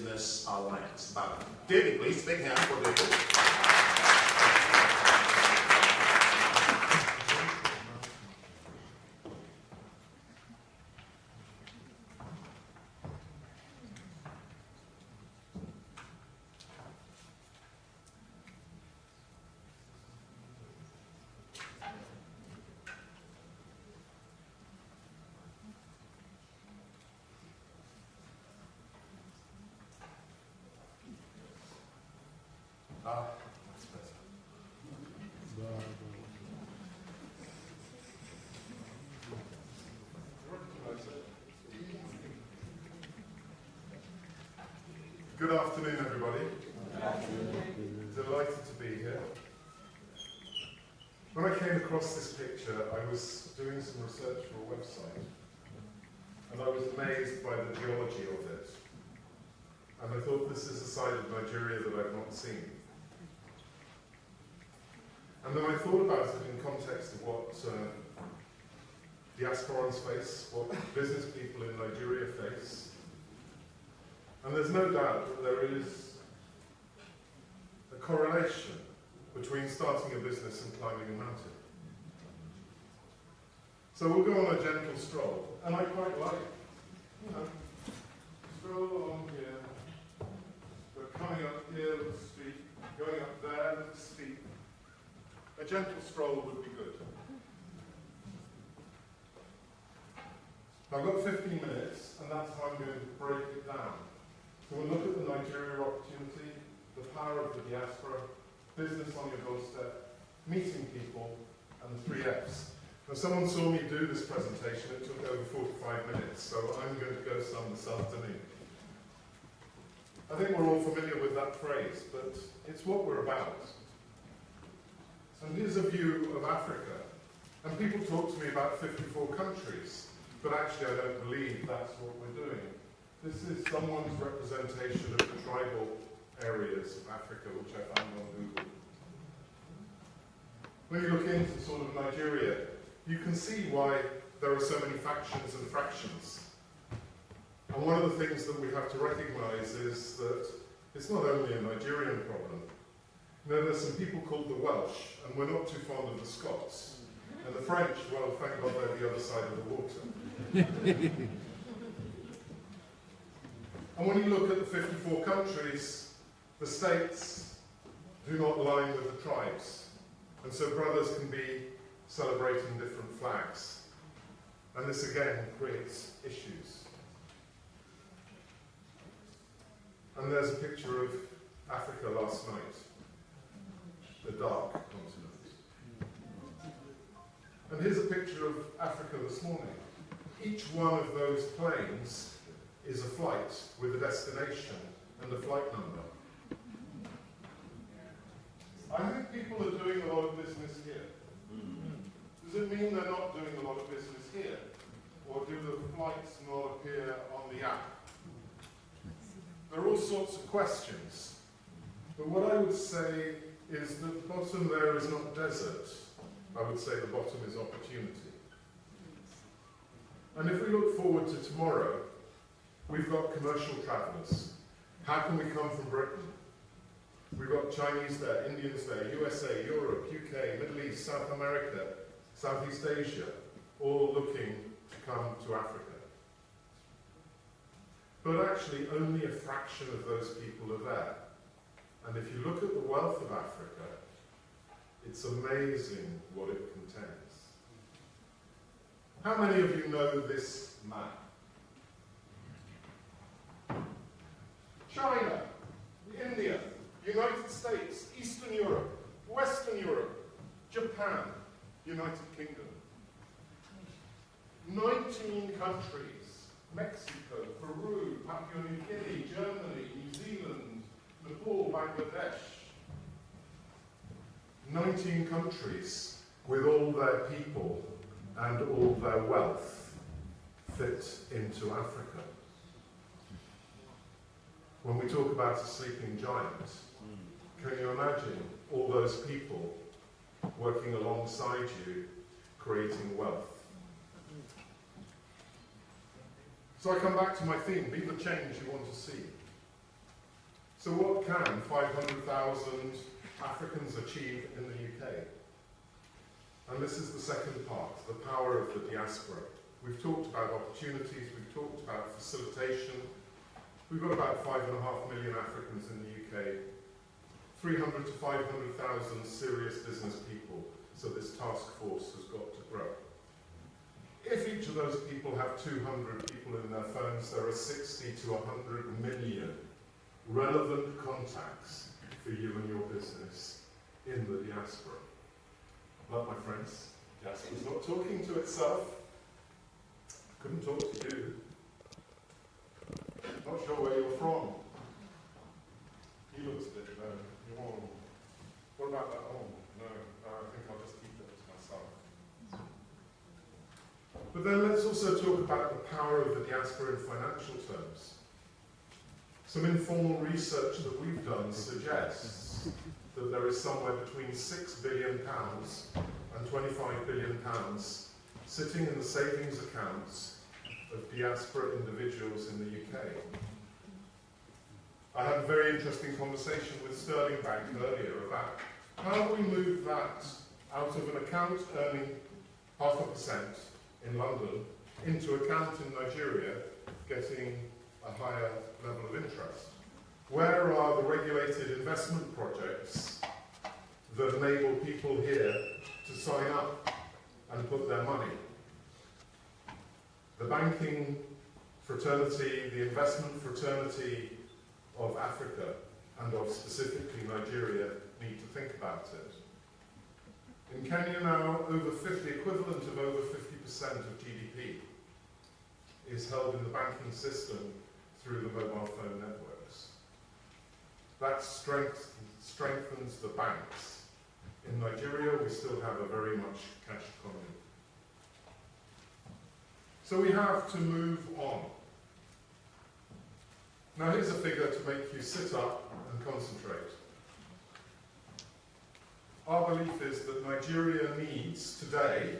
Business Alliance. David, please, big hand for David. That's better. Good afternoon, everybody. Good afternoon. Delighted to be here. When I came across this picture, I was doing some research for a website, and I was amazed by the geology of it. And I thought, this is a side of Nigeria that I've not seen. And then I thought about it in context of what diasporans face, what business people in Nigeria face. And there's no doubt that there is a correlation between starting a business and climbing a mountain. So we'll go on a gentle stroll, and I quite like, stroll along here. We're coming up here with the street, going up there with the steep. A gentle stroll would be good. I've got 15 minutes, and that's how I'm going to break it down. So we'll look at the Nigeria opportunity, the power of the diaspora, business on your doorstep, meeting people, and the 3 Fs. Now, someone saw me do this presentation. It took over 45 minutes, so I'm going to go some this afternoon. I think we're all familiar with that phrase, but it's what we're about. And here's a view of Africa. And people talk to me about 54 countries, but actually I don't believe that's what we're doing. This is someone's representation of the tribal areas of Africa, which I found on Google. When you look into sort of Nigeria, you can see why there are so many factions and fractions. And one of the things that we have to recognize is that it's not only a Nigerian problem. You know, there's some people called the Welsh, and we're not too fond of the Scots. And the French, well, thank God they're the other side of the water. And when you look at the 54 countries, the states do not align with the tribes. And so brothers can be celebrating different flags. And this again creates issues. And there's a picture of Africa last night, the dark continent. And here's a picture of Africa this morning. Each one of those planes is a flight with a destination and a flight number. I think people are doing a lot of business here. Does it mean they're not doing a lot of business here? Or do the flights not appear on the app? There are all sorts of questions. But what I would say is that the bottom there is not desert. I would say the bottom is opportunity. And if we look forward to tomorrow, we've got commercial travellers. How can we come from Britain? We've got Chinese there, Indians there, USA, Europe, UK, Middle East, South America, Southeast Asia, all looking to come to Africa. But actually, only a fraction of those people are there. And if you look at the wealth of Africa, it's amazing what it contains. How many of you know this map? China, India, United States, Eastern Europe, Western Europe, Japan, United Kingdom. 19 countries, Mexico, Peru, Papua New Guinea, Germany, New Zealand, Nepal, Bangladesh. 19 countries with all their people and all their wealth fit into Africa. When we talk about a sleeping giant, can you imagine all those people working alongside you, creating wealth? So I come back to my theme, be the change you want to see. So what can 500,000 Africans achieve in the UK? And this is the second part, the power of the diaspora. We've talked about opportunities, we've talked about facilitation. We've got about 5.5 million Africans in the UK, 300 to 500,000 serious business people, so this task force has got to grow. If each of those people have 200 people in their phones, there are 60 to 100 million relevant contacts for you and your business in the diaspora. But my friends, diaspora's not talking to itself. Couldn't talk to you. Not sure where you're from. He looks a bit low. What about that? Oh, no, I think I'll just keep it to myself. But then let's also talk about the power of the diaspora in financial terms. Some informal research that we've done suggests that there is somewhere between £6 billion and £25 billion sitting in the savings accounts of diaspora individuals in the UK. I had a very interesting conversation with Sterling Bank earlier about how we move that out of an account earning 0.5% in London into account in Nigeria getting a higher level of interest. Where are the regulated investment projects that enable people here to sign up and put their money? The banking fraternity, the investment fraternity of Africa and of specifically Nigeria need to think about it. In Kenya now, the equivalent of over 50% of GDP is held in the banking system through the mobile phone networks. That strengthens the banks. In Nigeria, we still have a very much cash economy. So we have to move on. Now here's a figure to make you sit up and concentrate. Our belief is that Nigeria needs today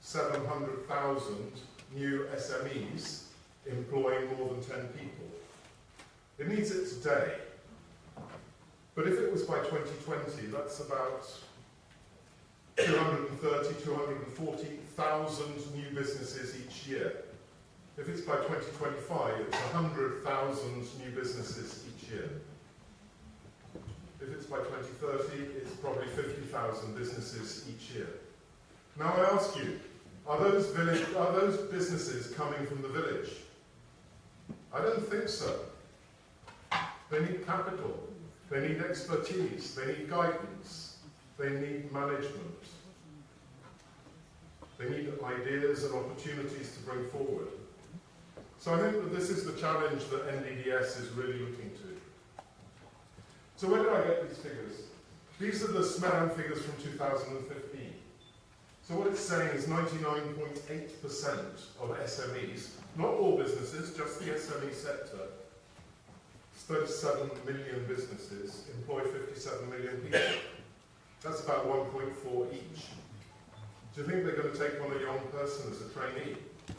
700,000 new SMEs employing more than 10 people. It needs it today. But if it was by 2020, that's about 230, 240,000 new businesses each year. If it's by 2025, it's 100,000 new businesses each year. If it's by 2030, it's probably 50,000 businesses each year. Now I ask you, are those businesses coming from the village? I don't think so. They need capital, they need expertise, they need guidance, they need management. They need ideas and opportunities to bring forward. So I think that this is the challenge that Nddis is really looking to. So where did I get these figures? These are the SMAN figures from 2015. So what it's saying is 99.8% of SMEs, not all businesses, just the SME sector, 37 million businesses employ 57 million people. That's about 1.4 each. Do you think they're going to take on a young person as a trainee?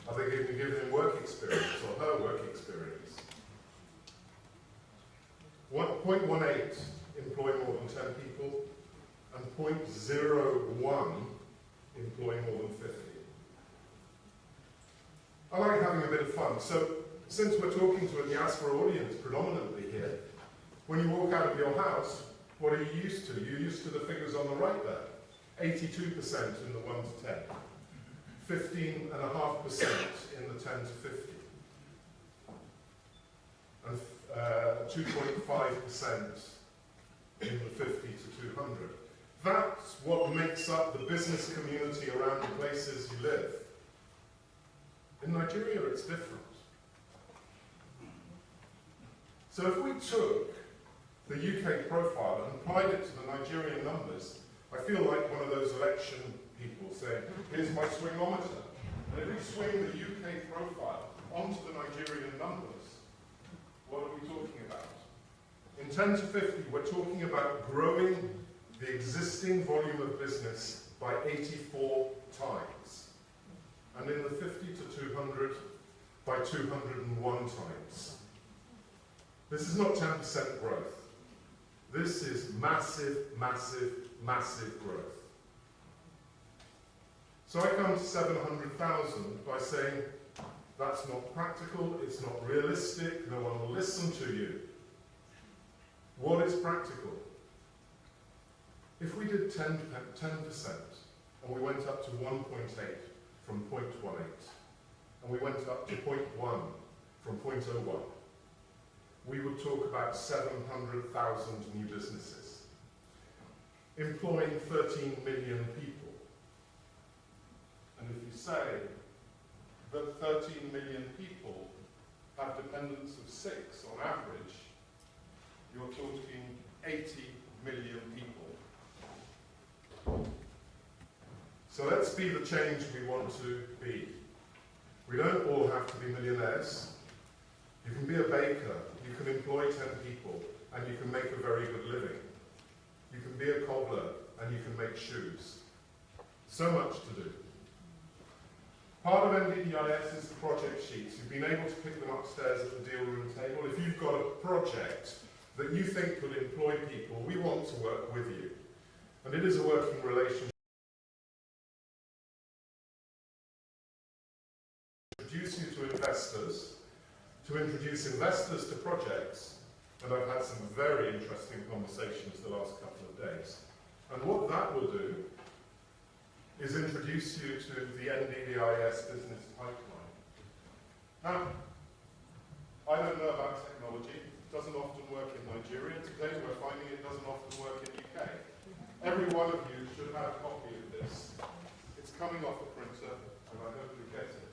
Are they going to give him work experience or her work experience? 0.18 employ more than 10 people, and 0.01 employ more than 50. I like having a bit of fun. So, since we're talking to a diaspora audience predominantly here, when you walk out of your house, what are you used to? You're used to the figures on the right there. 82% in the 1 to 10. 15.5% in the 10 to 50. And 2.5% in the 50 to 200. That's what makes up the business community around the places you live. In Nigeria, it's different. So if we took the UK profile and applied it to the Nigerian numbers, I feel like one of those election people saying, here's my swingometer. And if we swing the UK profile onto the Nigerian numbers, what are we talking about? In 10 to 50, we're talking about growing the existing volume of business by 84 times. And in the 50 to 200, by 201 times. This is not 10% growth. This is massive, massive, massive growth. So I come to 700,000 by saying, that's not practical, it's not realistic, no one will listen to you. What is practical? If we did 10% and we went up to 1.8 from 0.18, and we went up to 0.1 from 0.01, we would talk about 700,000 new businesses, employing 13 million people. And if you say that 13 million people have dependents of 6 on average, you're talking 80 million people. So let's be the change we want to be. We don't all have to be millionaires. You can be a baker, you can employ 10 people, and you can make a very good living. You can be a cobbler, and you can make shoes. So much to do. Part of Nddis is the project sheets. You've been able to pick them upstairs at the deal room table. If you've got a project that you think could employ people, we want to work with you. And it is a working relationship. Introduce you to investors, to introduce investors to projects, and I've had some very interesting conversations the last couple of days. And what that will do is introduce you to the Nddis business pipeline. Now, I don't know about technology. It doesn't often work in Nigeria. Today we're finding it doesn't often work in the UK. Every one of you should have a copy of this. It's coming off a printer, and I hope you get it.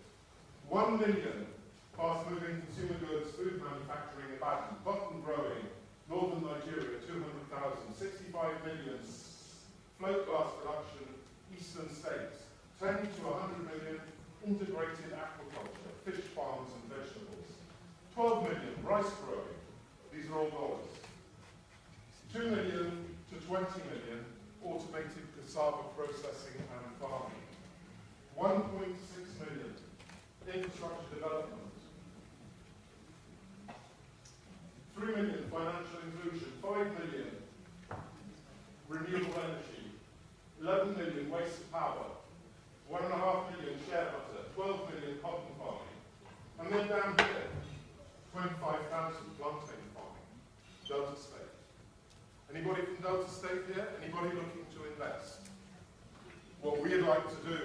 1 million fast-moving consumer goods, food manufacturing, Ibadan, cotton growing, northern Nigeria, 200,000, 65 million, float glass production, eastern states, 10 to 100 million integrated aquaculture, fish farms and vegetables, 12 million rice growing, these are all dollars, 2 million to 20 million automated cassava processing and farming, 1.6 million infrastructure development, 3 million financial inclusion, 5 million renewable energy, 11 million waste to power, 1.5 million share butter, 12 million cotton farming, and then down here, 25,000 plantain farming, Delta State. Anybody from Delta State here? Anybody looking to invest? What we'd like to do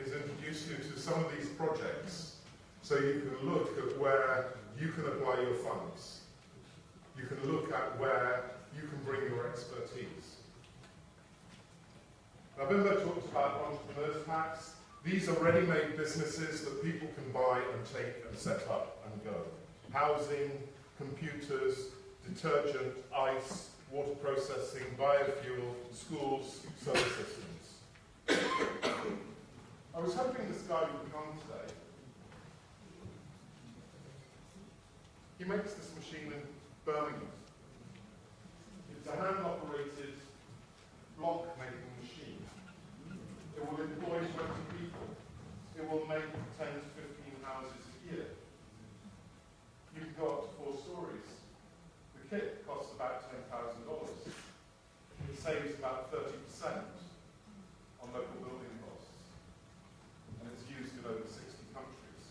is introduce you to some of these projects so you can look at where you can apply your funds. You can look at where you can bring your expertise. Now, Bimbo talked about entrepreneurs packs. These are ready-made businesses that people can buy and take and set up and go. Housing, computers, detergent, ice, water processing, biofuel, schools, solar systems. I was hoping this guy would come today. He makes this machine in Birmingham. It's a hand-operated block-making machine. It will employ 20 people. It will make 10 to 15 houses a year. You can go up to 4 stories. The kit costs about $10,000. It saves about 30% on local building costs. And it's used in over 60 countries.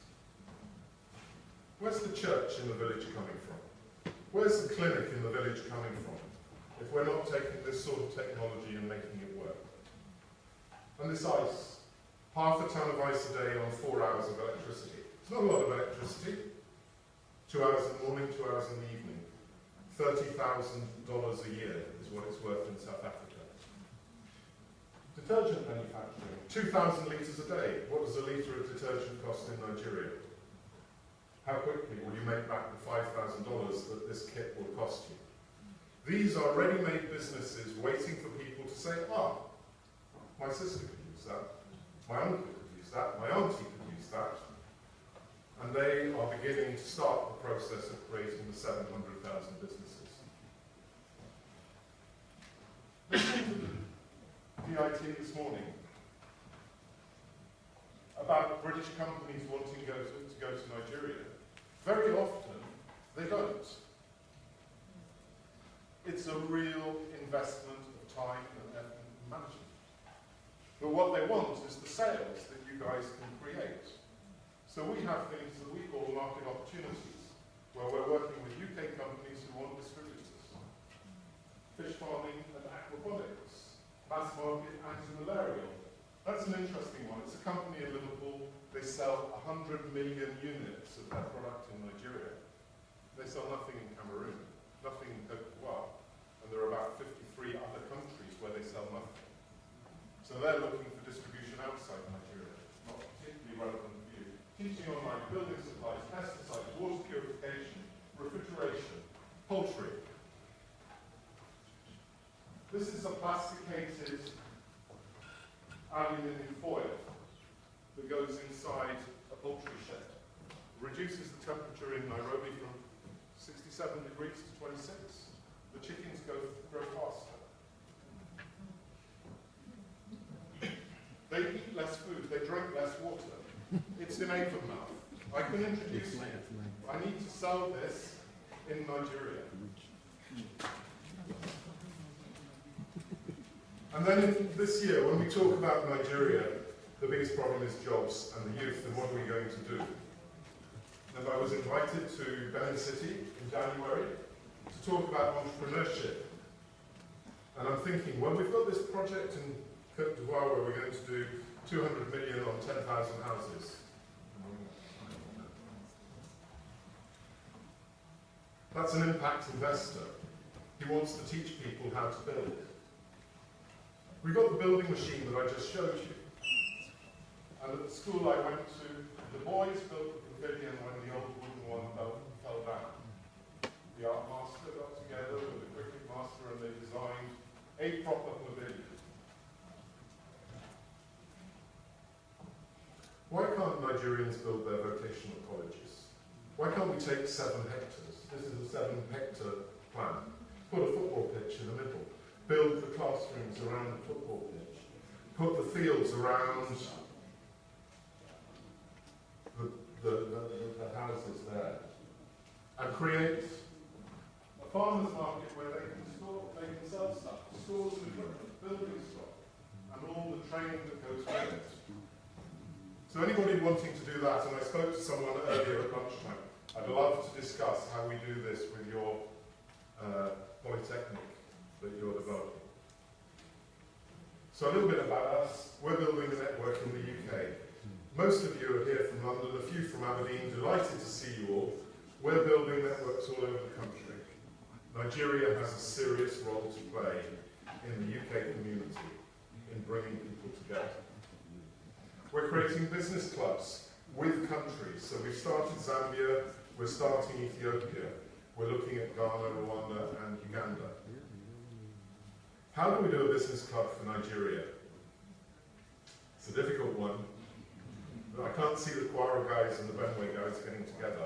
Where's the church in the village coming from? Where's the clinic in the village coming from, if we're not taking this sort of technology and making it work? And this ice, half a ton of ice a day on 4 hours of electricity. It's not a lot of electricity. 2 hours in the morning, 2 hours in the evening. $30,000 a year is what it's worth in South Africa. Detergent manufacturing, 2,000 litres a day. What does a litre of detergent cost in Nigeria? How quickly will you make back the $5,000 that this kit will cost you? These are ready-made businesses waiting for people to say, ah, my sister could use that, my uncle could use that, my auntie could use that. And they are beginning to start the process of creating the 700,000 businesses. Listening to the DIT this morning about British companies wanting to go to Nigeria, very often they don't. it's a real investment of time and effort and management. But what they want is the sales that you guys can create. So we have things that we call market opportunities, where we're working with UK companies who want distributors. Fish farming and aquaponics, mass market anti-malarial. That's an interesting one. It's a company in Liverpool. They sell 100 million units of their product in Nigeria. They sell nothing in Cameroon, nothing in Côte d'Ivoire, and there are about 53 other countries where they sell nothing. So they're looking for distribution outside Nigeria, not particularly relevant for you. Teaching online building supplies, pesticides, water purification, refrigeration, poultry. This is a plasticated aluminium foil that goes inside a poultry shed. It reduces the temperature in Nairobi from 67 degrees to 26. The chickens grow faster. They eat less food, they drink less water. It's in Avonmouth. I can introduce you. I need to sell this in Nigeria. And then this year, when we talk about Nigeria, the biggest problem is jobs and the youth, and what are we going to do? And I was invited to Benin City in January to talk about entrepreneurship. And I'm thinking, well, we've got this project in Côte d'Ivoire where we're going to do 200 million on 10,000 houses. That's an impact investor. He wants to teach people how to build. We've got the building machine that I just showed you. And at the school I went to, the boys built the pavilion when the old wooden one fell down. The art master got together with the cricket master and they designed a proper pavilion. Why can't Nigerians build their vocational colleges? Why can't we take 7 hectares? This is a 7-hectare plan. Put a football pitch in the middle. Build the classrooms around the football pitch. Put the fields around the houses there. And create a farmer's market where they can sell stuff, stores and equipment, building stock, and all the training that goes with it. So anybody wanting to do that, and I spoke to someone earlier at lunchtime, I'd love to discuss how we do this with your polytechnic that you're developing. So a little bit about us. We're building a network in the UK. Most of you are here from London, a few from Aberdeen. Delighted to see you all. We're building networks all over the country. Nigeria has a serious role to play in the UK community in bringing people together. We're creating business clubs with countries. So we've started Zambia, we're starting Ethiopia, we're looking at Ghana, Rwanda and Uganda. How do we do a business club for Nigeria? It's a difficult one. I can't see the Kwara guys and the Benue guys getting together.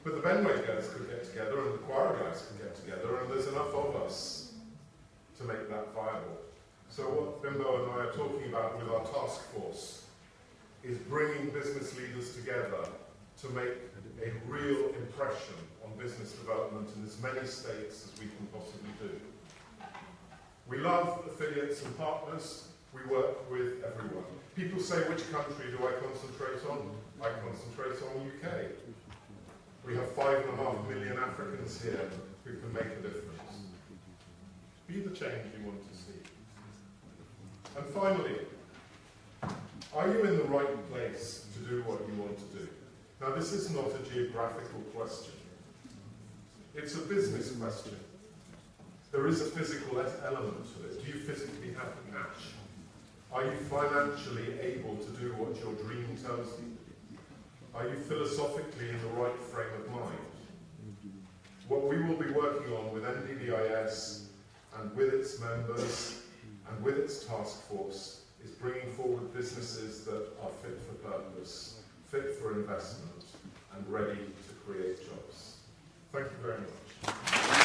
But the Benue guys could get together and the Kwara guys could get together, and there's enough of us to make that viable. So what Bimbo and I are talking about with our task force is bringing business leaders together to make a real impression on business development in as many states as we can possibly do. We love affiliates and partners. We work with everyone. People say, which country do I concentrate on? I concentrate on UK. We have 5.5 million Africans here who can make a difference. Be the change you want to see. And finally, are you in the right place to do what you want to do? Now, this is not a geographical question. It's a business question. There is a physical element to it. Do you physically have the cash? Are you financially able to do what your dream tells you? Are you philosophically in the right frame of mind? What we will be working on with NDIS and with its members and with its task force is bringing forward businesses that are fit for purpose, fit for investment, and ready to create jobs. Thank you very much.